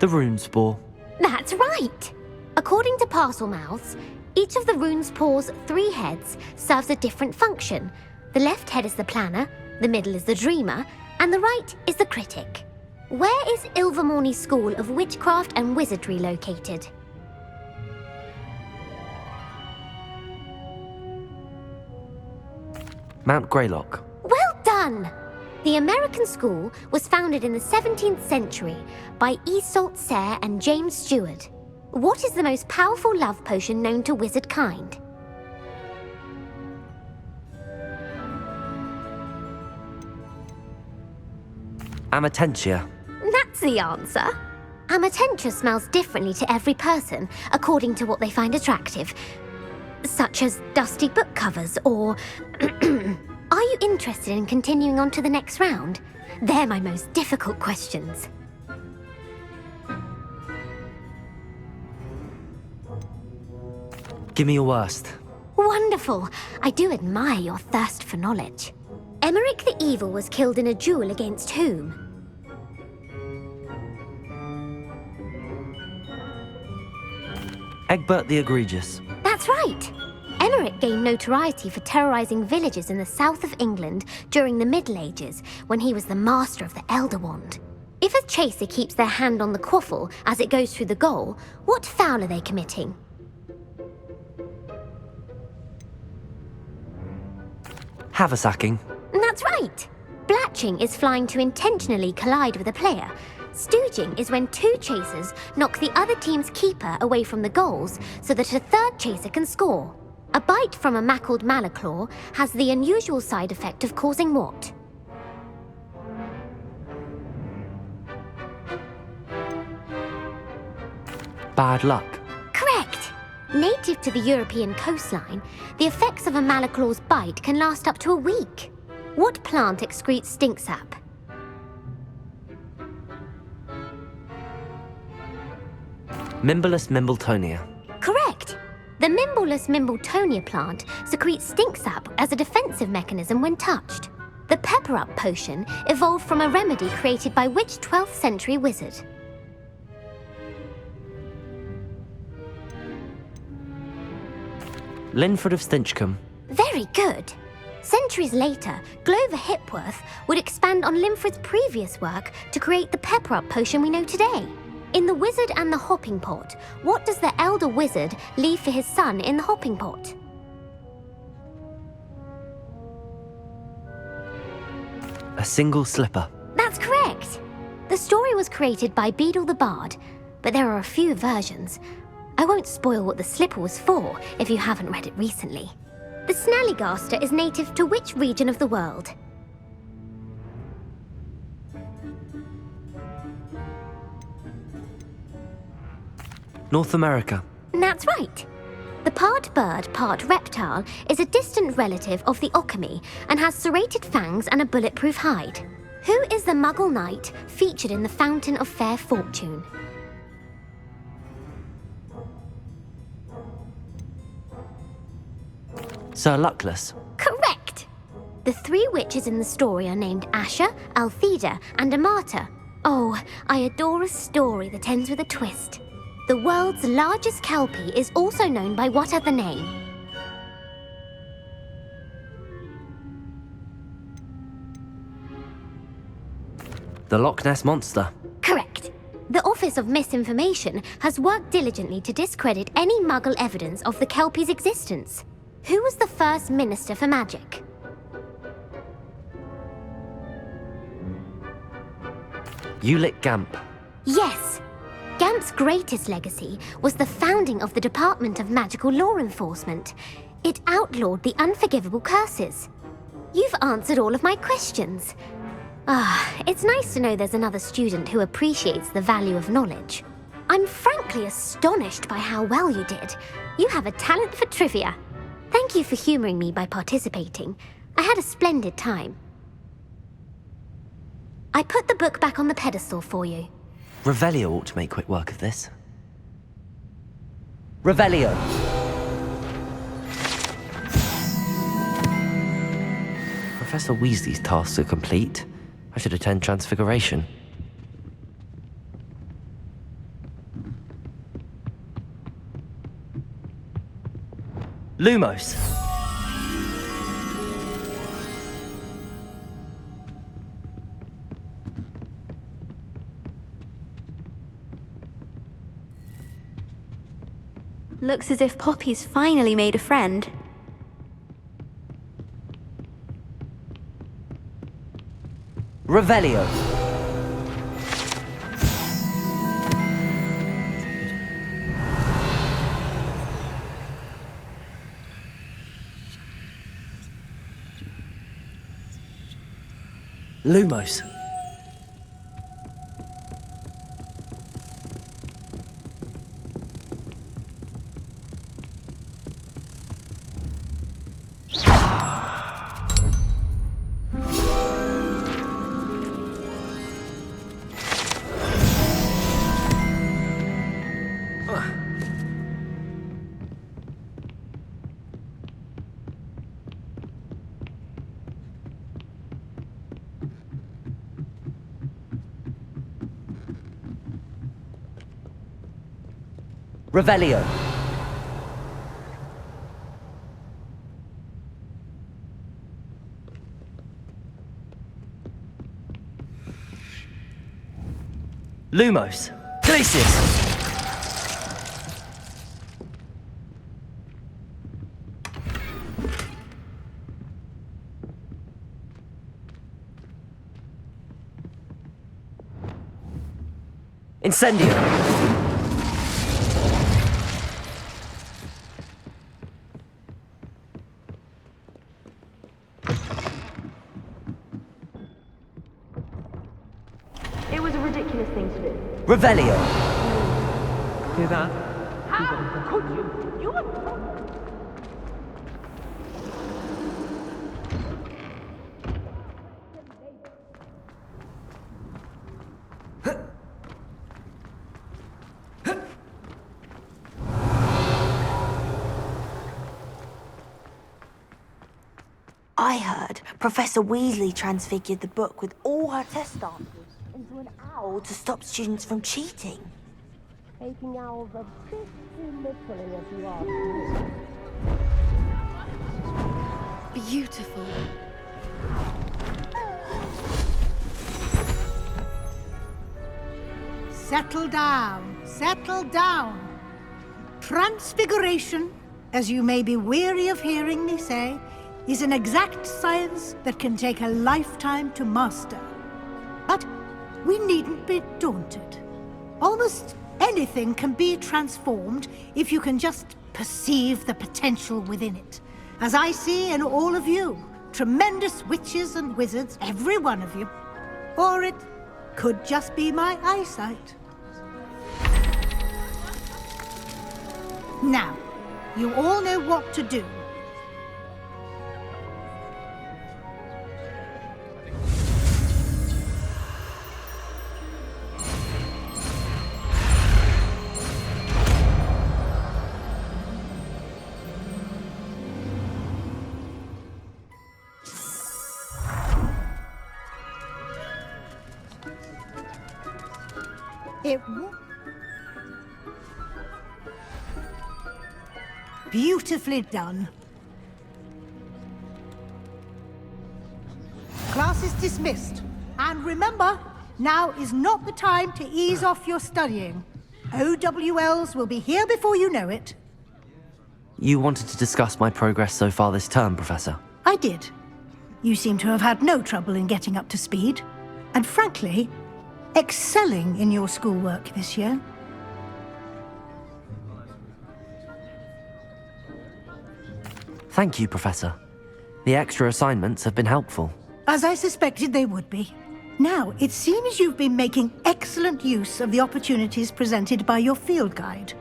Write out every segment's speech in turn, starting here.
The rune spore. That's right! According to Parselmouths, each of the rune's paws' 3 heads serves a different function. The left head is the planner, the middle is the dreamer, and the right is the critic. Where is Ilvermorny School of Witchcraft and Wizardry located? Mount Greylock. Well done! The American school was founded in the 17th century by Iseult Sayre and James Stewart. What is the most powerful love potion known to wizard kind? Amatentia. That's the answer. Amatentia smells differently to every person according to what they find attractive, such as dusty book covers or... Are you interested in continuing on to the next round? They're my most difficult questions. Give me your worst. Wonderful. I do admire your thirst for knowledge. Emmerich the Evil was killed in a duel against whom? Egbert the Egregious. That's right. Emmerich gained notoriety for terrorizing villages in the south of England during the Middle Ages, when he was the master of the Elder Wand. If a chaser keeps their hand on the quaffle as it goes through the goal, what foul are they committing? Haversacking. That's right. Blatching is flying to intentionally collide with a player. Stooging is when 2 chasers knock the other team's keeper away from the goals so that a third chaser can score. A bite from a mackled malaclaw has the unusual side effect of causing what? Bad luck. Correct! Native to the European coastline, the effects of a malaclaw's bite can last up to a week. What plant excretes stink sap? Mimblus Mimbletonia. Correct! The Mimblus Mimbletonia plant secretes stink sap as a defensive mechanism when touched. The Pepper Up potion evolved from a remedy created by which 12th century wizard? Linford of Stinchcombe. Very good. Centuries later, Glover Hipworth would expand on Linford's previous work to create the Pepper Up potion we know today. In The Wizard and the Hopping Pot, what does the elder wizard leave for his son in the hopping pot? A single slipper. That's correct. The story was created by Beadle the Bard, but there are a few versions. I won't spoil what the slipper was for if you haven't read it recently. The Snallygaster is native to which region of the world? North America. That's right. The part bird, part reptile is a distant relative of the Occamy and has serrated fangs and a bulletproof hide. Who is the Muggle knight featured in the Fountain of Fair Fortune? Sir Luckless. Correct! The 3 witches in the story are named Asha, Altheda, and Amata. Oh, I adore a story that ends with a twist. The world's largest kelpie is also known by what other name? The Loch Ness Monster. Correct. The Office of Misinformation has worked diligently to discredit any Muggle evidence of the kelpie's existence. Who was the first Minister for Magic? Ulick Gamp. Yes. Gamp's greatest legacy was the founding of the Department of Magical Law Enforcement. It outlawed the unforgivable curses. You've answered all of my questions. It's nice to know there's another student who appreciates the value of knowledge. I'm frankly astonished by how well you did. You have a talent for trivia. Thank you for humoring me by participating. I had a splendid time. I put the book back on the pedestal for you. Revelio ought to make quick work of this. Revelio! Professor Weasley's tasks are complete. I should attend Transfiguration. Lumos. Looks as if Poppy's finally made a friend. Revelio. Lumos. Revelio. Lumos. Glacius. Incendio. It was a ridiculous thing to do. Revelio. Hear that? How could you? You were... I heard Professor Weasley transfigured the book with all her test answers into an owl to stop students from cheating. Taking owls a bit too literally as you are. Beautiful. Settle down, settle down. Transfiguration, as you may be weary of hearing me say, is an exact science that can take a lifetime to master. But we needn't be daunted. Almost anything can be transformed if you can just perceive the potential within it. As I see in all of you, tremendous witches and wizards, every one of you. Or it could just be my eyesight. Now, you all know what to do. Beautifully done. Class is dismissed. And remember, now is not the time to ease off your studying. OWLs will be here before you know it. You wanted to discuss my progress so far this term, Professor. I did. You seem to have had no trouble in getting up to speed. And frankly, excelling in your schoolwork this year. Thank you, Professor. The extra assignments have been helpful. As I suspected they would be. Now, it seems you've been making excellent use of the opportunities presented by your field guide.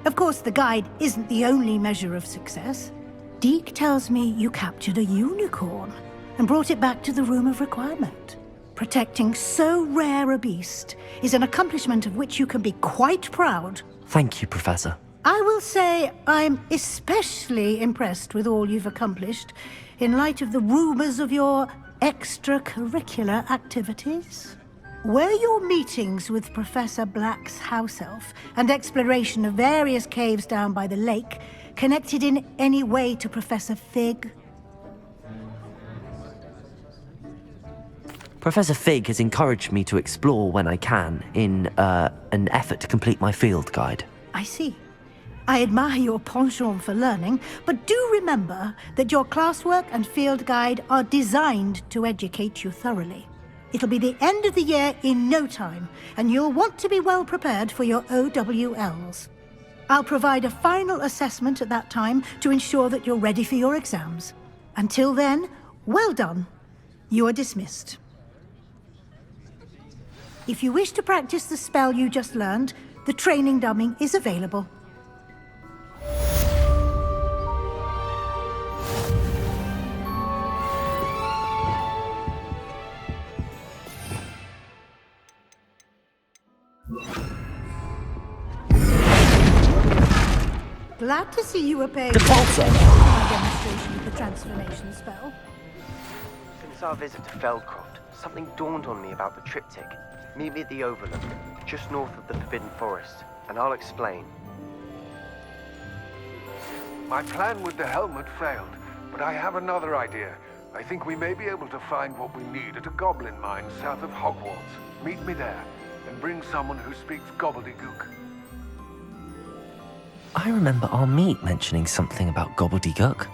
Of course, the guide isn't the only measure of success. Deke tells me you captured a unicorn and brought it back to the Room of Requirement. Protecting so rare a beast is an accomplishment of which you can be quite proud. Thank you, Professor. I will say I'm especially impressed with all you've accomplished in light of the rumors of your extracurricular activities. Were your meetings with Professor Black's house elf and exploration of various caves down by the lake Connected in any way to Professor Fig? Professor Fig has encouraged me to explore when I can in an effort to complete my field guide. I see. I admire your penchant for learning, but do remember that your classwork and field guide are designed to educate you thoroughly. It'll be the end of the year in no time, and you'll want to be well prepared for your OWLs. I'll provide a final assessment at that time to ensure that you're ready for your exams. Until then, well done. You are dismissed. If you wish to practice the spell you just learned, the training dummy is available. Glad to see you were paying Defaulter! attention to my demonstration of the transformation spell. Since our visit to Feldcroft, something dawned on me about the triptych. Meet me at the Overlook, just north of the Forbidden Forest, and I'll explain. My plan with the helmet failed, but I have another idea. I think we may be able to find what we need at a goblin mine south of Hogwarts. Meet me there, and bring someone who speaks gobbledygook. I remember our meet mentioning something about gobbledygook.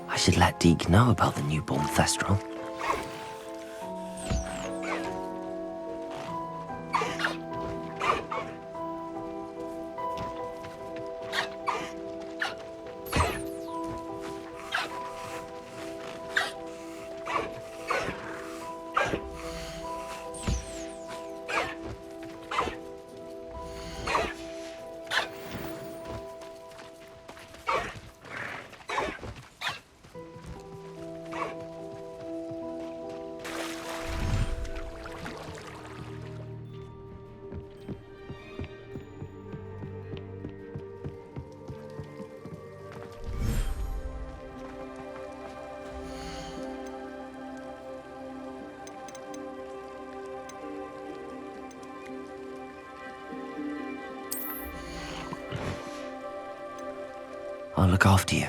I should let Deke know about the newborn Thestral. I'll look after you.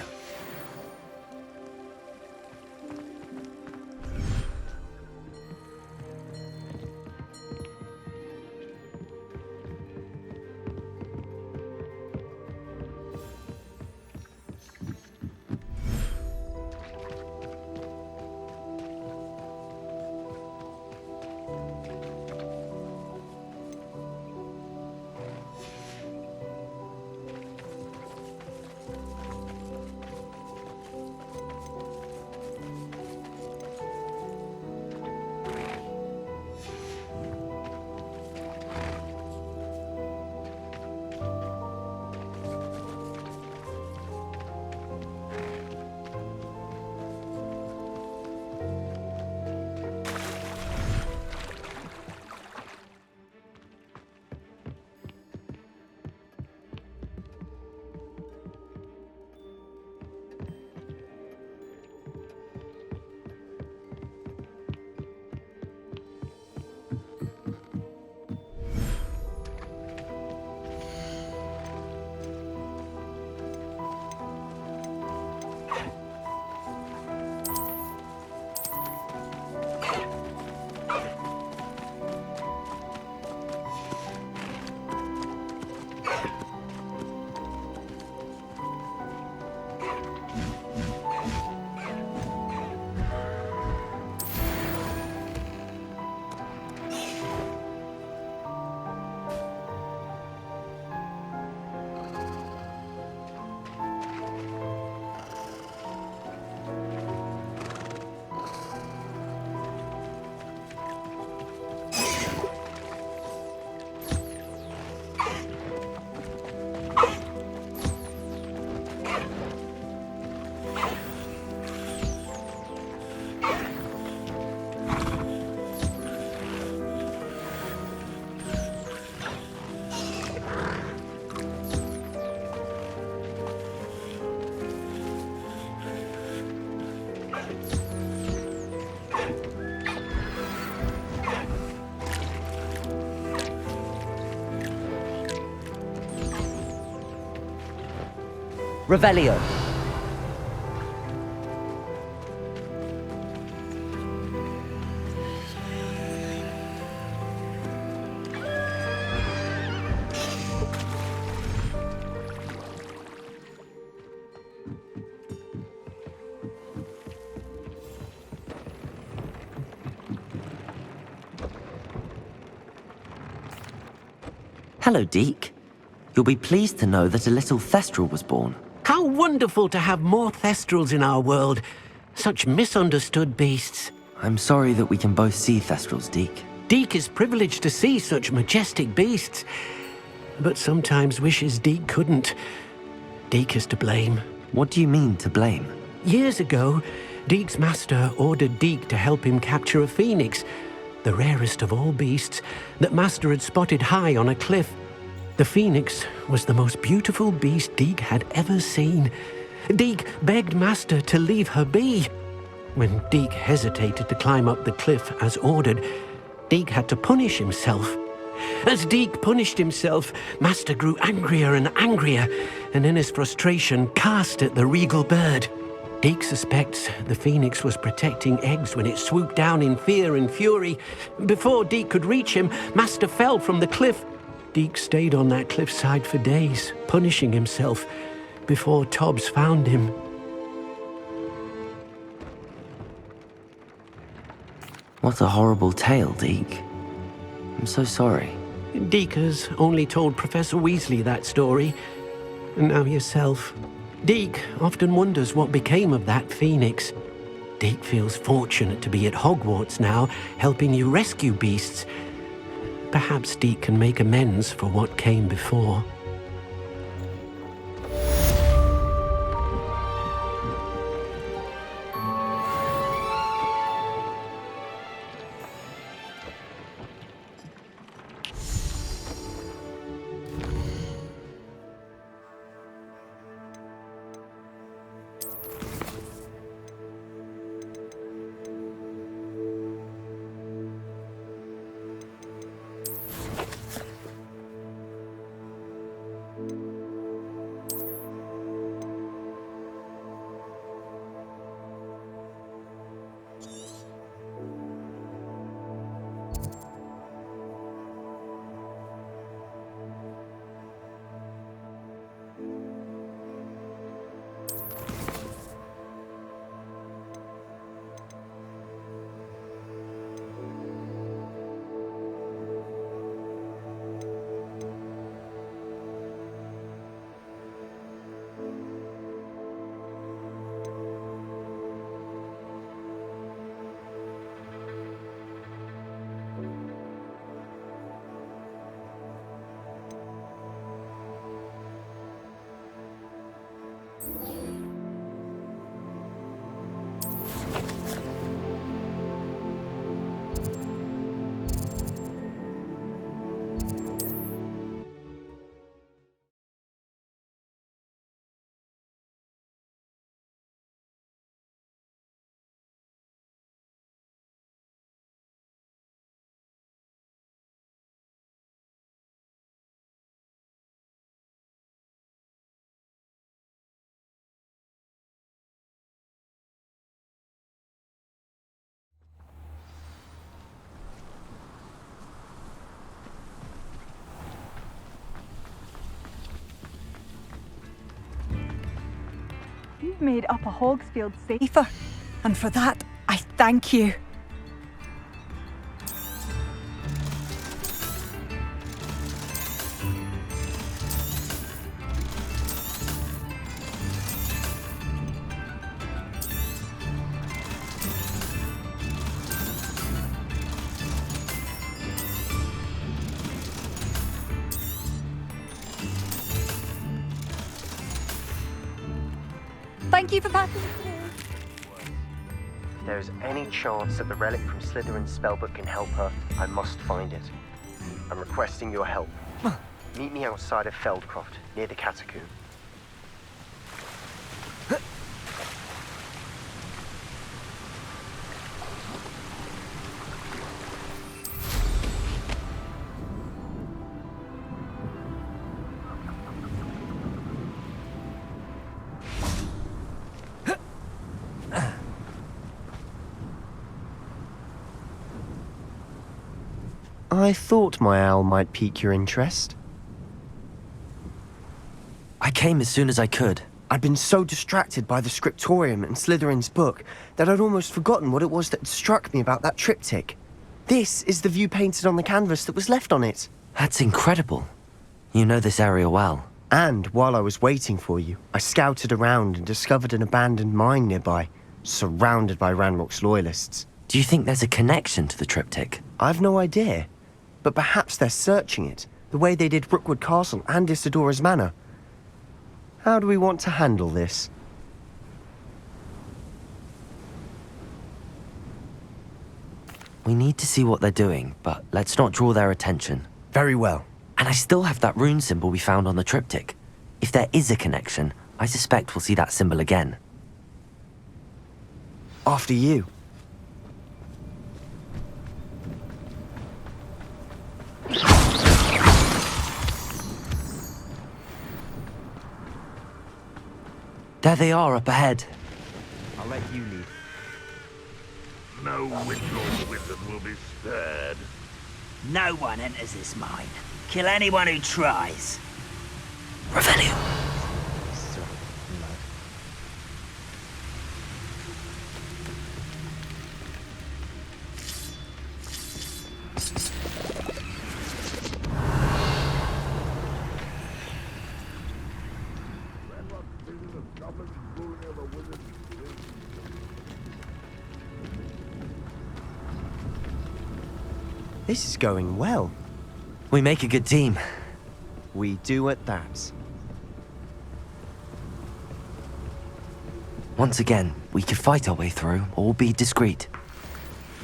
Revelio. Hello, Deke. You'll be pleased to know that a little Thestral was born. How wonderful to have more Thestrals in our world. Such misunderstood beasts. I'm sorry that we can both see Thestrals, Deke. Deke is privileged to see such majestic beasts, but sometimes wishes Deke couldn't. Deke is to blame. What do you mean, to blame? Years ago, Deke's master ordered Deke to help him capture a phoenix, the rarest of all beasts, that Master had spotted high on a cliff. The phoenix was the most beautiful beast Deke had ever seen. Deke begged Master to leave her be. When Deke hesitated to climb up the cliff as ordered, Deke had to punish himself. As Deke punished himself, Master grew angrier and angrier, and in his frustration cast at the regal bird. Deke suspects the phoenix was protecting eggs when it swooped down in fear and fury. Before Deke could reach him, Master fell from the cliff. Deke stayed on that cliffside for days, punishing himself, before Tobbs found him. What a horrible tale, Deke. I'm so sorry. Deke has only told Professor Weasley that story, and now yourself. Deke often wonders what became of that phoenix. Deke feels fortunate to be at Hogwarts now, helping you rescue beasts. Perhaps Deke can make amends for what came before. You've made Upper Hogsfield safer, and for that, I thank you. Thank you for passing it through. If there's any chance that the relic from Slytherin's spellbook can help her, I must find it. I'm requesting your help. Meet me outside of Feldcroft, near the Catacomb. I thought my owl might pique your interest. I came as soon as I could. I'd been so distracted by the scriptorium and Slytherin's book that I'd almost forgotten what it was that struck me about that triptych. This is the view painted on the canvas that was left on it. That's incredible. You know this area well. And while I was waiting for you, I scouted around and discovered an abandoned mine nearby, surrounded by Ranrock's loyalists. Do you think there's a connection to the triptych? I've no idea, but perhaps they're searching it, the way they did Brookwood Castle and Isidora's Manor. How do we want to handle this? We need to see what they're doing, but let's not draw their attention. Very well. And I still have that rune symbol we found on the triptych. If there is a connection, I suspect we'll see that symbol again. After you. There they are up ahead. I'll let you lead. No witch or wizard will be spared. No one enters this mine. Kill anyone who tries. Revelio. This is going well. We make a good team. We do at that. Once again, we could fight our way through or be discreet.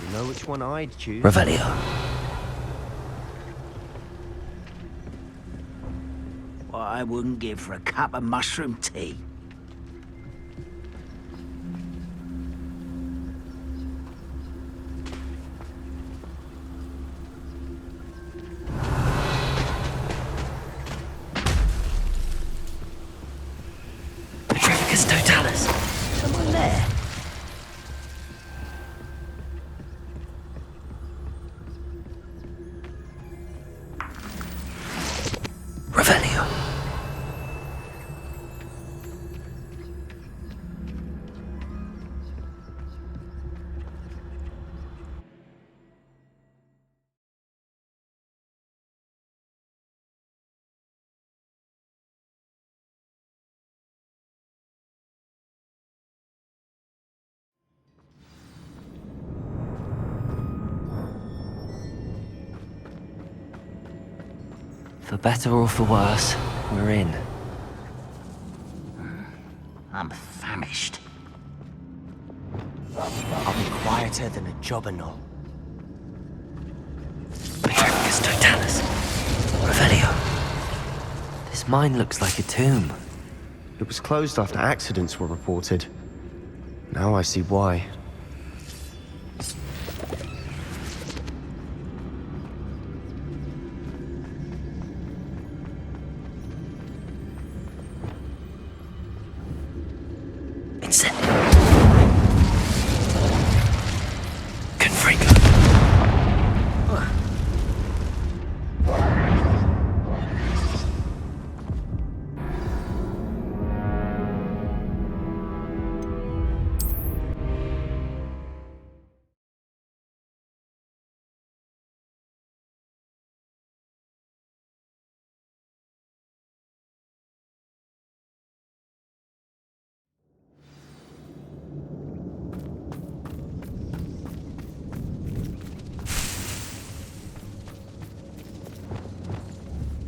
You know which one I'd choose? Revelio. What I wouldn't give for a cup of mushroom tea. Totalis. Someone there. Revelio. For better or for worse, we're in. I'm famished. I'll be quieter than a jobberknoll. Petricus Totalis. Revelio. This mine looks like a tomb. It was closed after accidents were reported. Now I see why.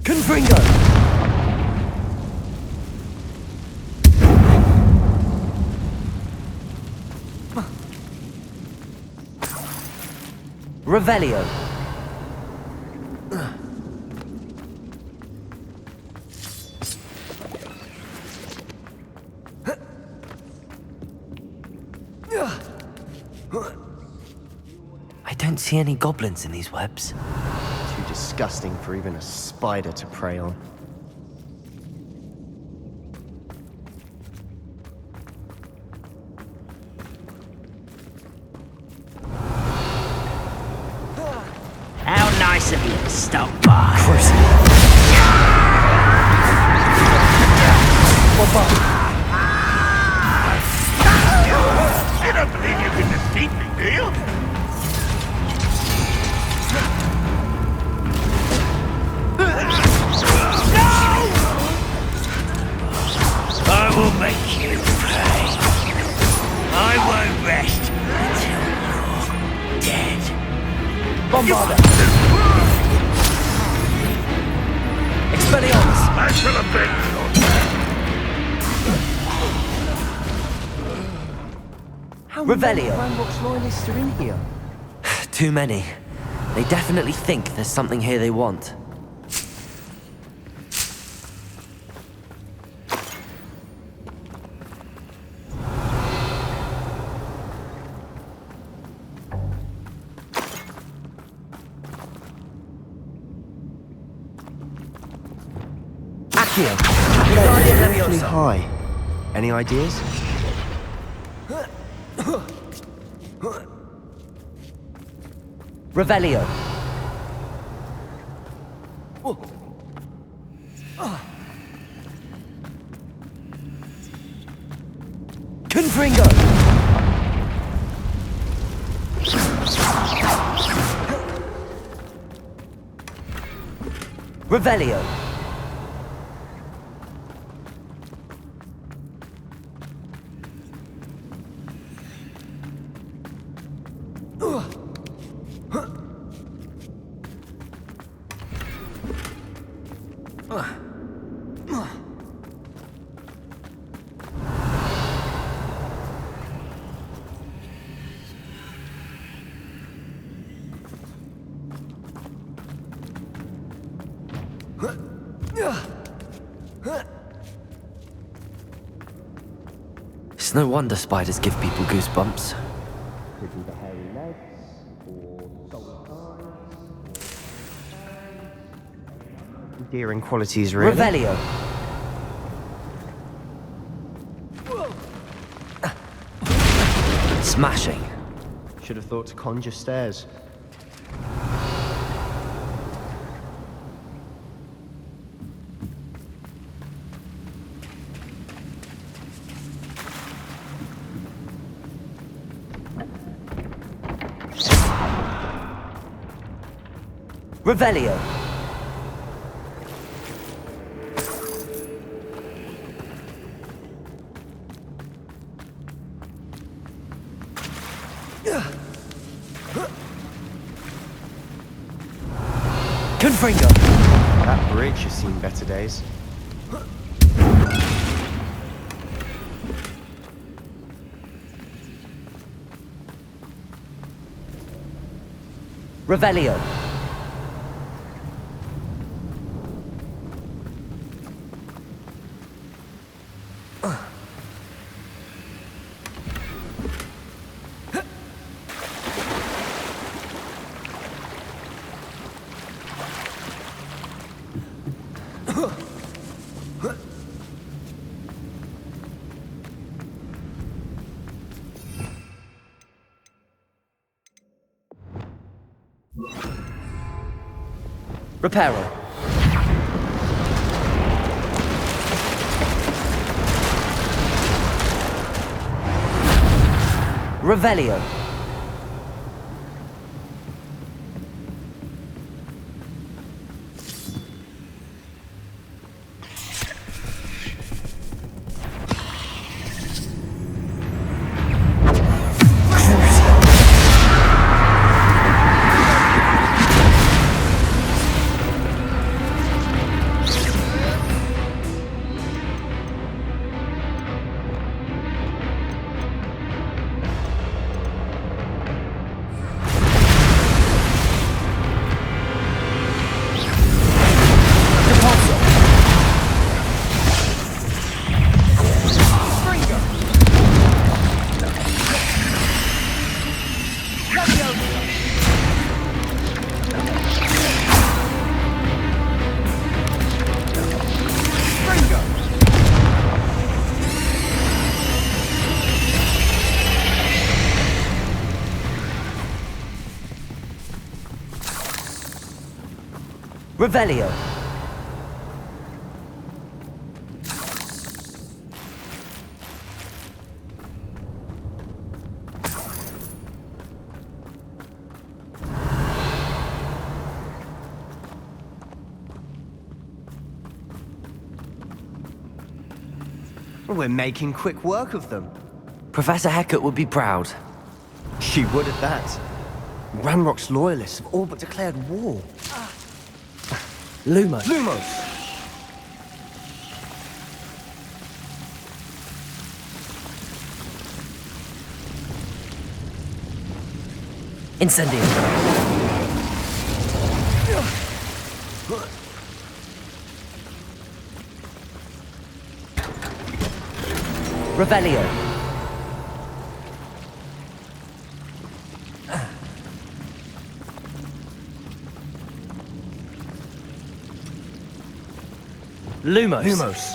Confringo! Revelio. I don't see any goblins in these webs. Too disgusting for even a spider to prey on. How Nice of you to stop by. You don't believe you can defeat me, do you? I will make you pay. I won't rest until you're dead. Bombarda! Expelliarmus! I shall avenge your How many Revelio. Ranrock's loyalists are in here? Too many. They definitely think there's something here they want. Awfully high. Any ideas? Revelio. Confringo. Revelio. It's no wonder spiders give people goosebumps. Endearing qualities, really. Revelio. Smashing. Should have thought to conjure stairs. Revelio. Confringo. That bridge has seen better days. Revelio. Reparo. Revelio. Revelio. We're making quick work of them. Professor Hecat would be proud. She would at that. Ranrock's loyalists have all but declared war. Lumos. Lumos! Incendio. Revelio. Lumos. Lumos.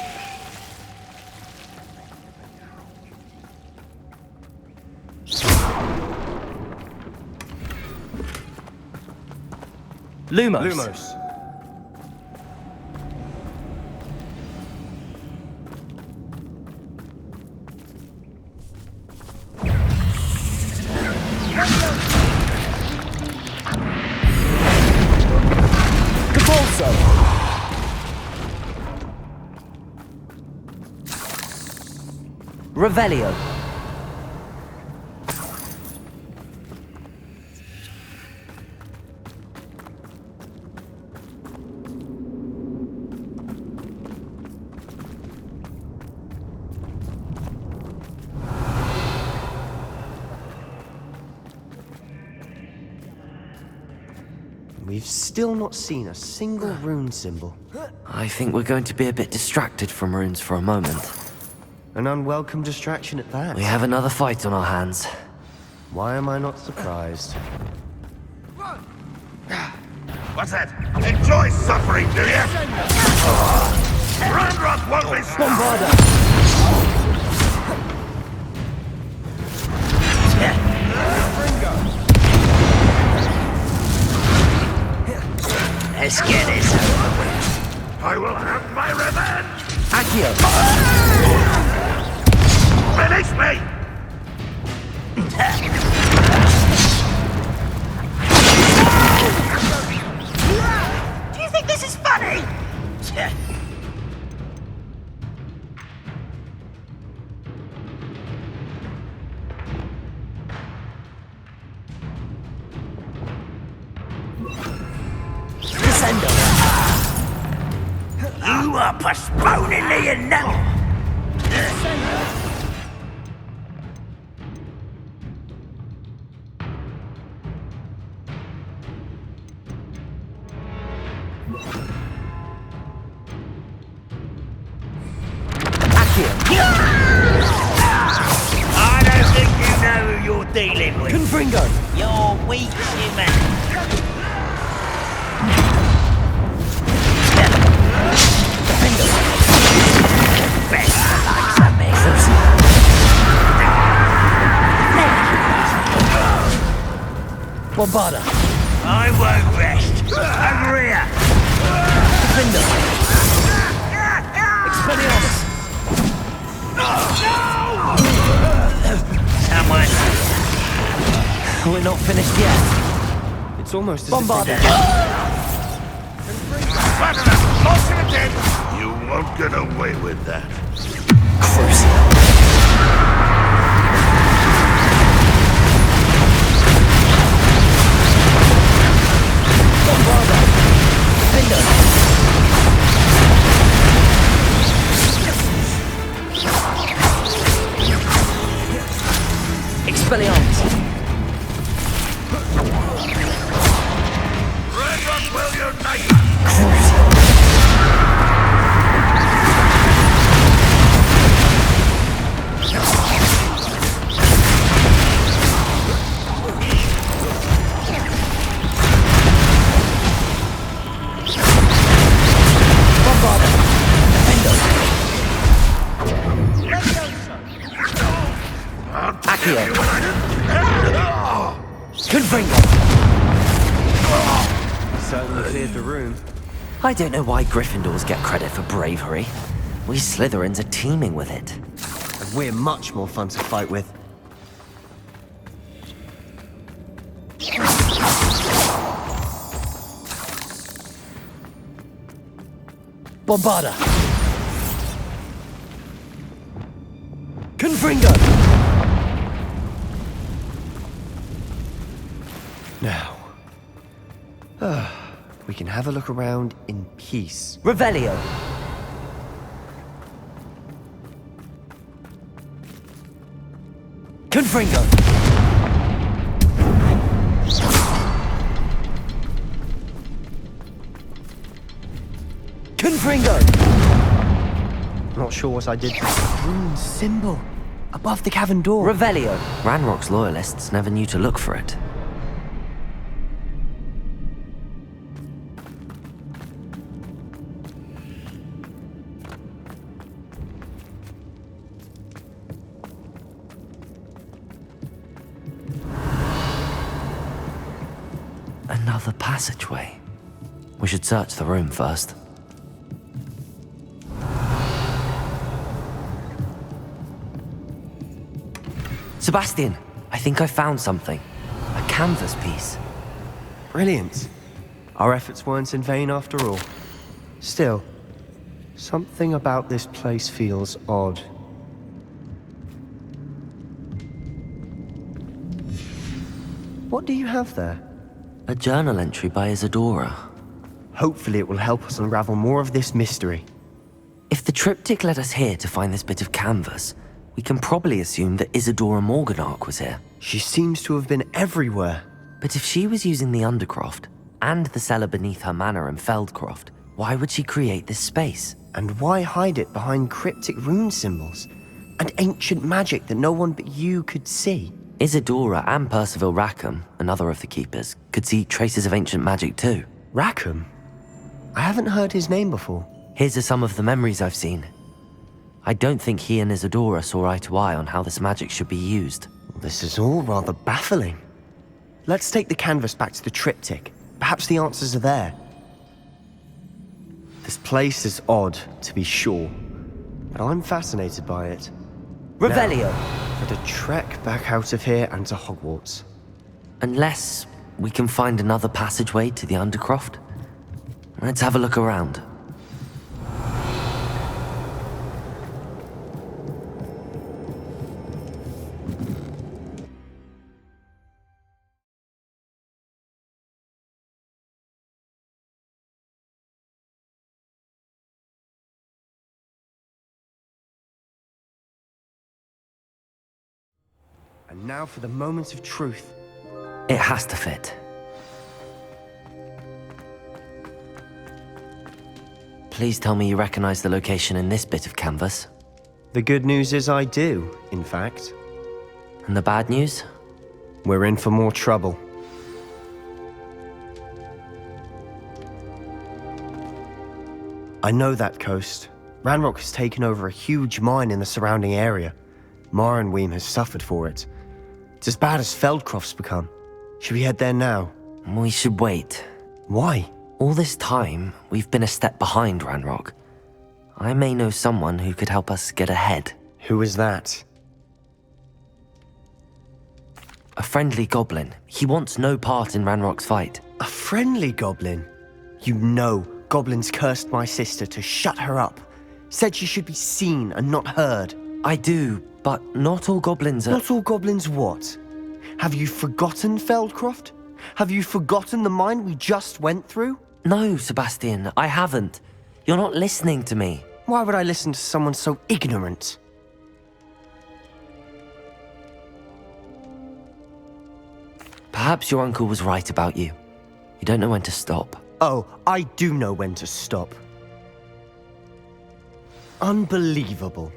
Lumos. Lumos. Revelio. We've still not seen a single rune symbol. I think we're going to be a bit distracted from runes for a moment. An unwelcome distraction at that. We have another fight on our hands. Why am I not surprised? What's that? Enjoy suffering, do you? Ranrock won't be stopped! Let's get this over with. I will have my revenge! Accio! Finish me! Do you think this is funny? You are postponing the announcement. I don't think you know who you're dealing with. Confringo! You're weak, human. Bombarda! I won't rest. Over here. Defender! Expelliarmus! Someone. We're not finished yet. It's almost as Bombarda! You won't get away with that. Crucial. Bombarda! Defender! Expelliarmus! Ranrock will unite! Crucial. Accio! Confringo! Certainly cleared the room. I don't know why Gryffindors get credit for bravery. We Slytherins are teeming with it. And we're much more fun to fight with. Bombarda! Confringo! Now, we can have a look around in peace. Revelio! Confringo! Confringo! Not sure what I did. Rune symbol above the cavern door. Revelio! Ranrock's loyalists never knew to look for it. Another passageway. We should search the room first. Sebastian, I think I found something. A canvas piece. Brilliant. Our efforts weren't in vain after all. Still, something about this place feels odd. What do you have there? A journal entry by Isadora. Hopefully it will help us unravel more of this mystery. If the triptych led us here to find this bit of canvas, we can probably assume that Isadora Morganach was here. She seems to have been everywhere. But if she was using the Undercroft, and the cellar beneath her manor in Feldcroft, why would she create this space? And why hide it behind cryptic rune symbols? And ancient magic that no one but you could see? Isadora and Percival Rackham, another of the Keepers, could see traces of ancient magic too. Rackham? I haven't heard his name before. His are some of the memories I've seen. I don't think he and Isadora saw eye to eye on how this magic should be used. This is all rather baffling. Let's take the canvas back to the triptych. Perhaps the answers are there. This place is odd, to be sure, but I'm fascinated by it. Revelio! For the trek back out of here and to Hogwarts. Unless we can find another passageway to the Undercroft. Let's have a look around. And now for the moment of truth. It has to fit. Please tell me you recognize the location in this bit of canvas. The good news is I do, in fact. And the bad news? We're in for more trouble. I know that coast. Ranrock has taken over a huge mine in the surrounding area. Marrenweem has suffered for it. It's as bad as Feldcroft's become. Should we head there now? We should wait. Why? All this time, we've been a step behind Ranrock. I may know someone who could help us get ahead. Who is that? A friendly goblin. He wants no part in Ranrock's fight. A friendly goblin? You know goblins cursed my sister to shut her up. Said she should be seen and not heard. I do, but not all goblins are... Not all goblins what? Have you forgotten Feldcroft? Have you forgotten the mine we just went through? No, Sebastian, I haven't. You're not listening to me. Why would I listen to someone so ignorant? Perhaps your uncle was right about you. You don't know when to stop. Oh, I do know when to stop. Unbelievable.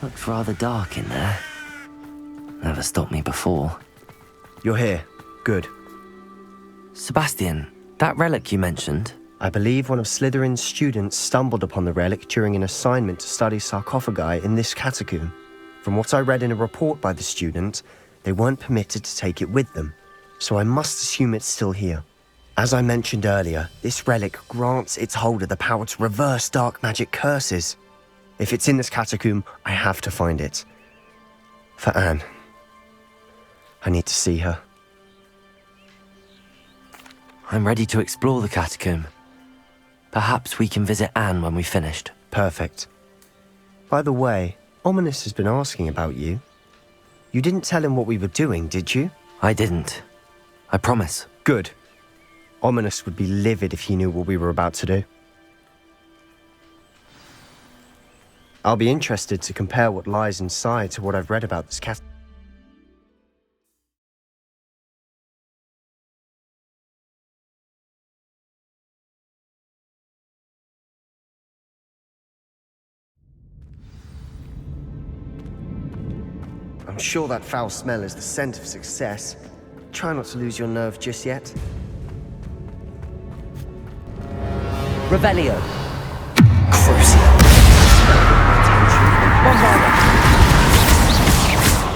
Looks rather dark in there. Never stopped me before. You're here. Good. Sebastian, that relic you mentioned? I believe one of Slytherin's students stumbled upon the relic during an assignment to study sarcophagi in this catacomb. From what I read in a report by the student, they weren't permitted to take it with them, so I must assume it's still here. As I mentioned earlier, this relic grants its holder the power to reverse dark magic curses. If it's in this catacomb, I have to find it. For Anne. I need to see her. I'm ready to explore the catacomb. Perhaps we can visit Anne when we've finished. Perfect. By the way, Ominous has been asking about you. You didn't tell him what we were doing, did you? I didn't. I promise. Good. Ominous would be livid if he knew what we were about to do. I'll be interested to compare what lies inside to what I've read about this cat. I'm sure that foul smell is the scent of success. Try not to lose your nerve just yet. Revelio. Crucio. Bombarda.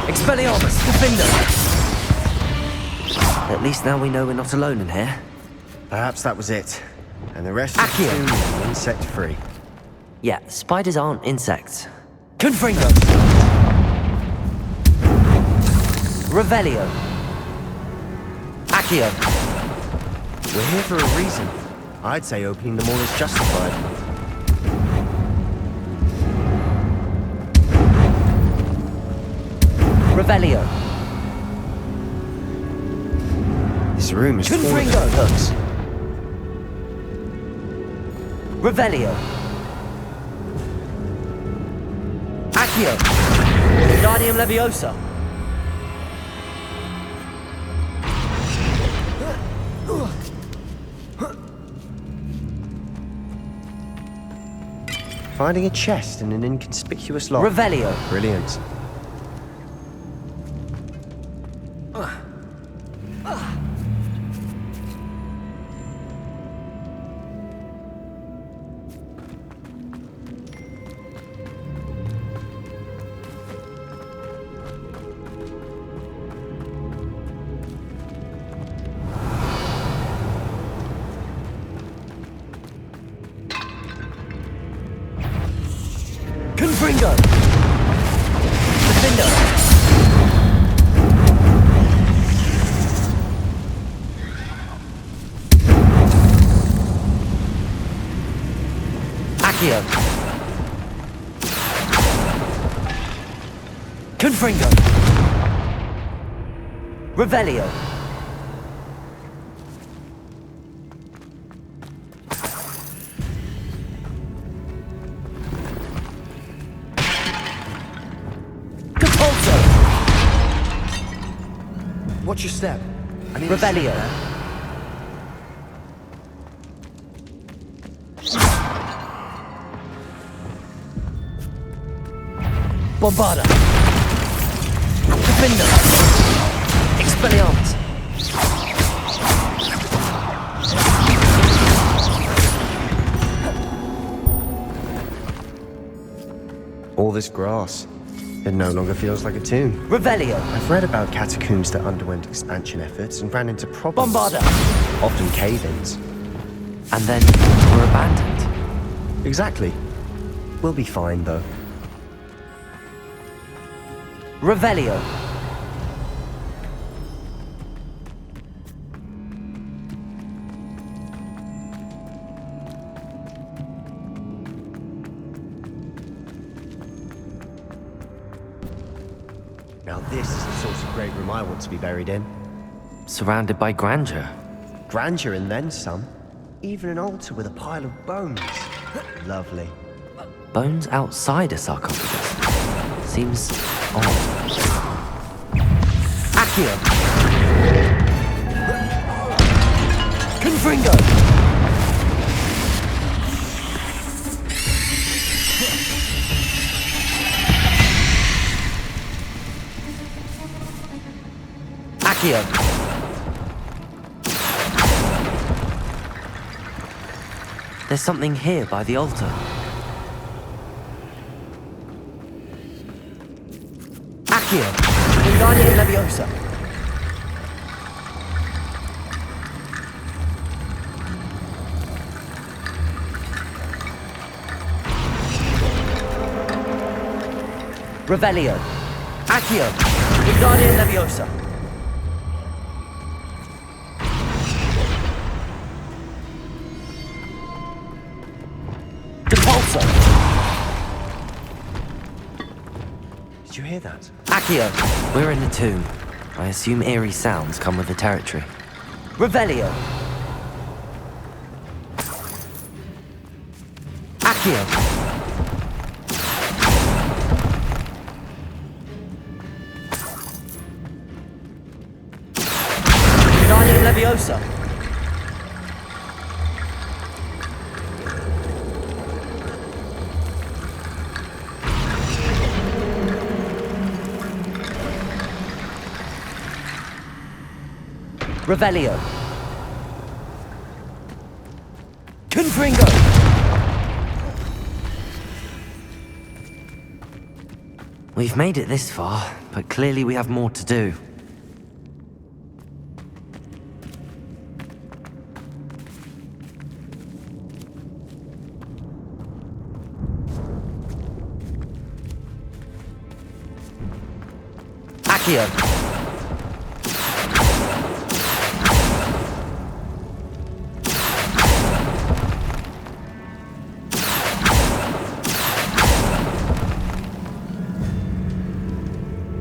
Expelliarmus. Defender. At least now we know we're not alone in here. Perhaps that was it. And the rest is insect-free. Yeah, spiders aren't insects. Confringo. Revelio. Accio. We're here for a reason. I'd say opening them all is justified. Revelio. This room is full of Confringo. hooks. Revelio. Accio. Wingardium Leviosa. Finding a chest in an inconspicuous lock. Revelio. Brilliant. Confringo. Defender. Accio. Confringo. Revelio. Watch your step. I need Revelio. Bombarda. Defender. Expelliarmus. All this grass. It no longer feels like a tomb. Revelio. I've read about catacombs that underwent expansion efforts and ran into problems. Bombarda. Often cave-ins. And then were abandoned. Exactly. We'll be fine, though. Revelio. Now this is the sort of great room I want to be buried in. Surrounded by grandeur. Grandeur and then some. Even an altar with a pile of bones. Lovely. Bones outside a sarcophagus. Seems odd. Accio. Confringo. Accio! There's something here by the altar. Accio! Wingardium Leviosa! Revelio! Accio! Wingardium Leviosa! Depulso! Did you hear that? Accio! We're in the tomb. I assume eerie sounds come with the territory. Revelio! Accio! Wingardium Leviosa! Revelio! Confringo! We've made it this far, but clearly we have more to do. Accio!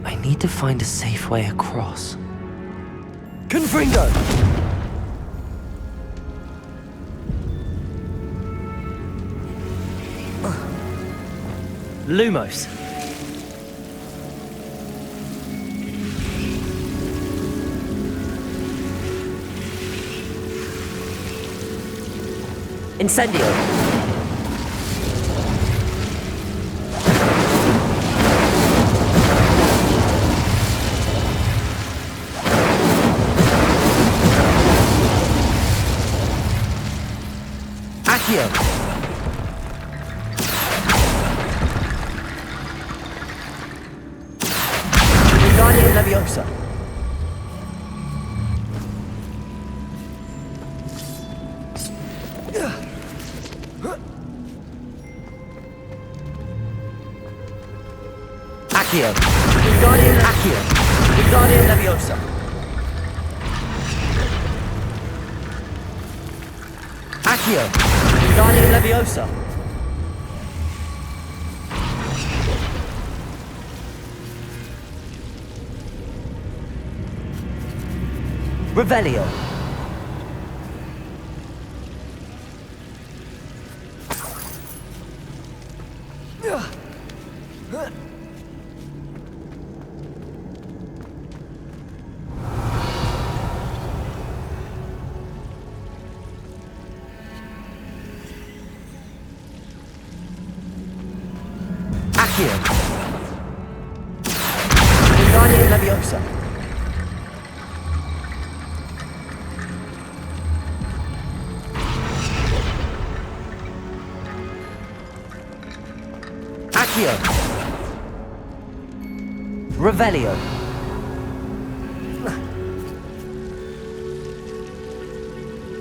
I need to find a safe way across. Confringo! Lumos! Incendio! Accio! Wingardium Leviosa! Accio! Wingardium Accio! Wingardium Leviosa! Accio! Wingardium Leviosa! Revelio! Accio! Wingardium Leviosa! Accio! Revelio!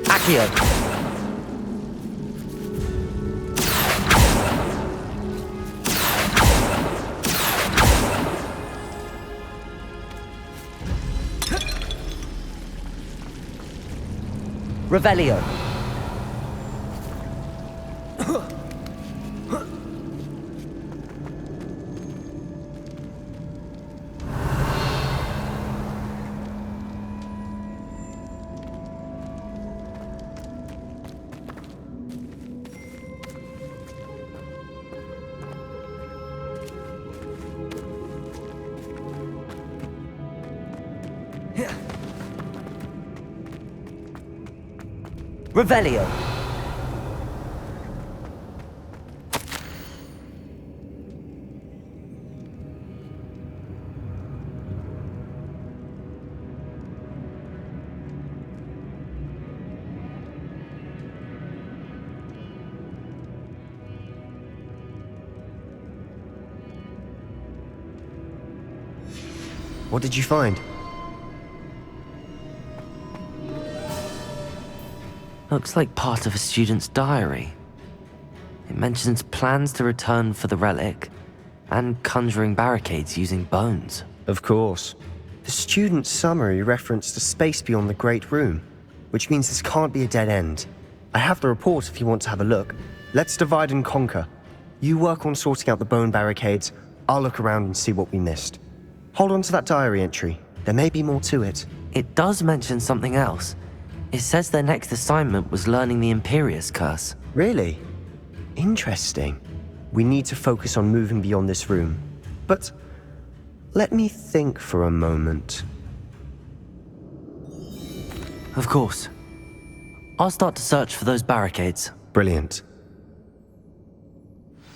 Accio! Revelio! Revelio! What did you find? Looks like part of a student's diary. It mentions plans to return for the relic and conjuring barricades using bones. Of course. The student's summary referenced a space beyond the Great Room, which means this can't be a dead end. I have the report if you want to have a look. Let's divide and conquer. You work on sorting out the bone barricades, I'll look around and see what we missed. Hold on to that diary entry. There may be more to it. It does mention something else. It says their next assignment was learning the Imperius Curse. Really? Interesting. We need to focus on moving beyond this room. But let me think for a moment. Of course. I'll start to search for those barricades. Brilliant.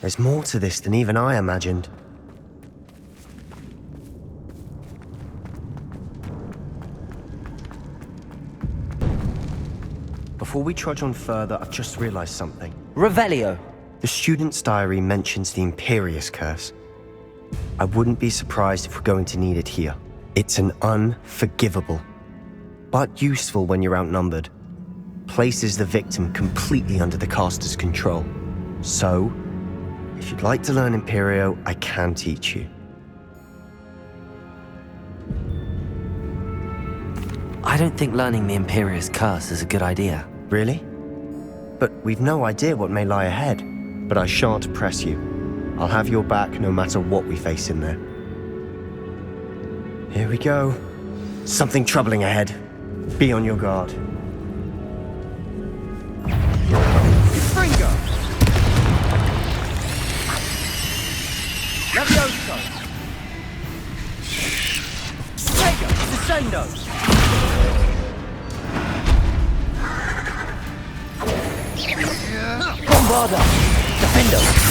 There's more to this than even I imagined. Before we trudge on further, I've just realized something. Revelio. The student's diary mentions the Imperius Curse. I wouldn't be surprised if we're going to need it here. It's an unforgivable, but useful when you're outnumbered. Places the victim completely under the caster's control. So, if you'd like to learn Imperio, I can teach you. I don't think learning the Imperius Curse is a good idea. Really? But we've no idea what may lie ahead. But I shan't press you. I'll have your back no matter what we face in there. Here we go. Something troubling ahead. Be on your guard. Fringo! Levioso! Sega! Descendo! Bombarda! Defendo!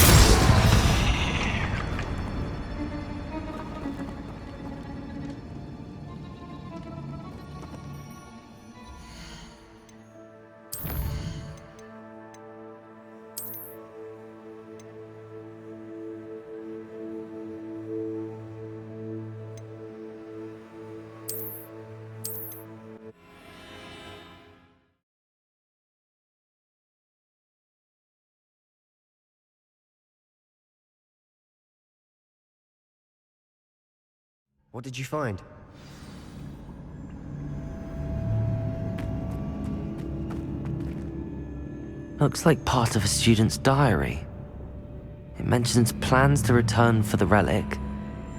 What did you find? Looks like part of a student's diary. It mentions plans to return for the relic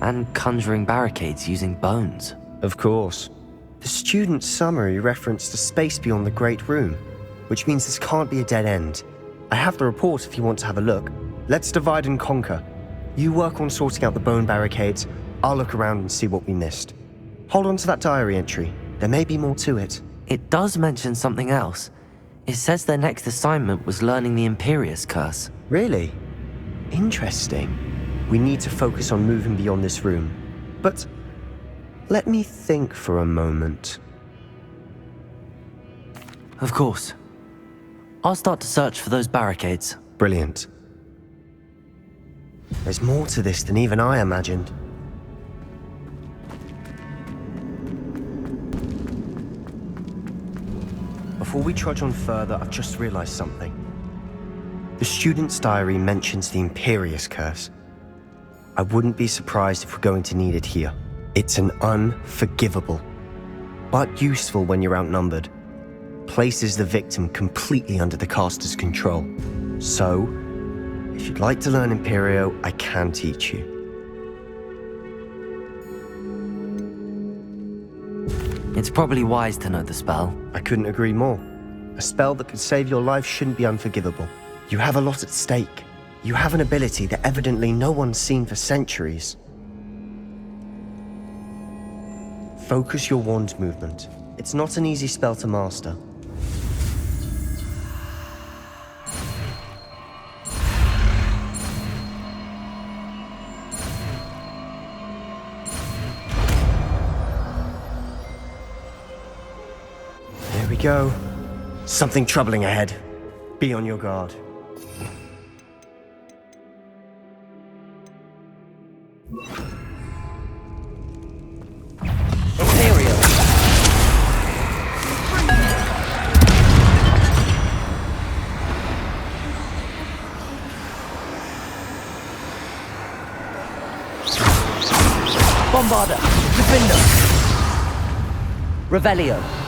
and conjuring barricades using bones. Of course. The student's summary referenced a space beyond the Great Room, which means this can't be a dead end. I have the report if you want to have a look. Let's divide and conquer. You work on sorting out the bone barricades, I'll look around and see what we missed. Hold on to that diary entry. There may be more to it. It does mention something else. It says their next assignment was learning the Imperius Curse. Really? Interesting. We need to focus on moving beyond this room. But let me think for a moment. Of course. I'll start to search for those barricades. Brilliant. There's more to this than even I imagined. Before we trudge on further, I've just realized something. The student's diary mentions the Imperius Curse. I wouldn't be surprised if we're going to need it here. It's an unforgivable, but useful when you're outnumbered. Places the victim completely under the caster's control. So, if you'd like to learn Imperio, I can teach you. It's probably wise to know the spell. I couldn't agree more. A spell that could save your life shouldn't be unforgivable. You have a lot at stake. You have an ability that evidently no one's seen for centuries. Focus your wand movement. It's not an easy spell to master. There we go. Something troubling ahead. Be on your guard. Bombarda! Defendo! Revelio!